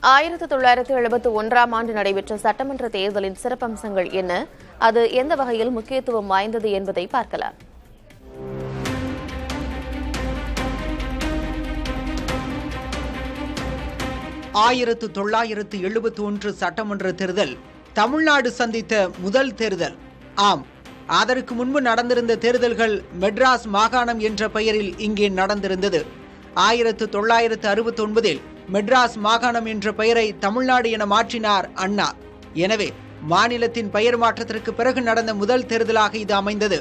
1971ஆம் ஆண்டு நடைபெற்ற சட்டமன்ற தேர்தலின் சிறப்பம்சங்கள் என்ன, அது எந்த வகையில் முக்கியத்துவம் வாய்ந்தது என்பதை பார்க்கலாம். ஆயிரத்து 1971 சட்டமன்ற தேர்தல் தமிழ்நாடு சந்தித்த முதல் தேர்தல். ஆம், அதற்கு முன்பு நடந்திருந்த தேர்தல்கள் மெட்ராஸ் மாகாணம் என்ற பெயரில் இங்கே நடந்திருந்தது. 1969இல் மெட்ராஸ் மாகாணம் என்ற பெயரை தமிழ்நாடு என மாற்றினார் அண்ணா. எனவே மாநிலத்தின் பெயர் மாற்றத்திற்கு பிறகு நடந்த முதல் தேர்தலாக இது அமைந்தது.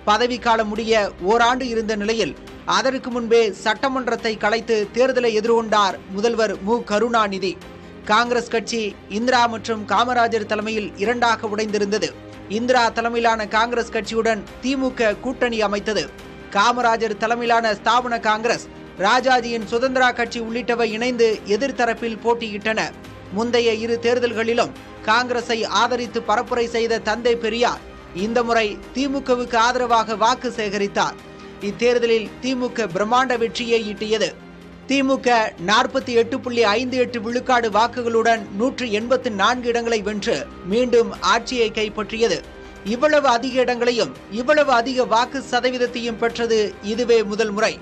பதவிக்காலம் முடிய ஓராண்டு இருந்த நிலையில் அதற்கு முன்பே சட்டமன்றத்தை கலைத்து தேர்தலை எதிர்கொண்டார் முதல்வர் மு. கருணாநிதி. காங்கிரஸ் கட்சி இந்திரா மற்றும் காமராஜர் தலைமையில் இரண்டாக உடைந்திருந்தது. இந்திரா தலைமையிலான காங்கிரஸ் கட்சியுடன் திமுக கூட்டணி அமைத்தது. காமராஜர் தலைமையிலான ஸ்தாபன காங்கிரஸ், ராஜாஜியின் சுதந்திரா கட்சி உள்ளிட்டவை இணைந்து எதிர்த்தரப்பில் போட்டியிட்டன. முந்தைய இரு தேர்தல்களிலும் காங்கிரஸை ஆதரித்து பரப்புரை செய்த தந்தை பெரியார் இந்த முறை திமுகவுக்கு ஆதரவாக வாக்கு சேகரித்தார். இத்தேர்தலில் திமுக பிரம்மாண்ட வெற்றியை ஈட்டியது. திமுக 48.58 விழுக்காடு வாக்குகளுடன் 184 இடங்களை வென்று மீண்டும் ஆட்சியை கைப்பற்றியது. இவ்வளவு அதிக இடங்களையும் இவ்வளவு அதிக வாக்கு சதவீதத்தையும் பெற்றது இதுவே முதல் முறை.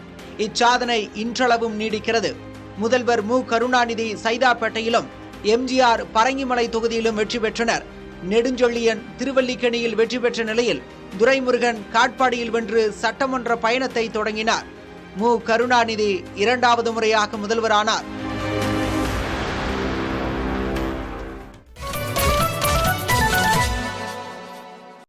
இச்சாதனை இன்றளவும் நீடிக்கிறது. முதல்வர் மு. கருணாநிதி சைதாப்பேட்டையிலும், எம்ஜிஆர் பரங்கிமலை தொகுதியிலும் வெற்றி பெற்றனர். நெடுஞ்செழியன் திருவல்லிக்கேணியில் வெற்றி பெற்ற நிலையில் துரைமுருகன் காட்பாடியில் வென்று சட்டமன்ற பயணத்தை தொடங்கினார். மு. கருணாநிதி இரண்டாவது முறையாக முதல்வரானார்.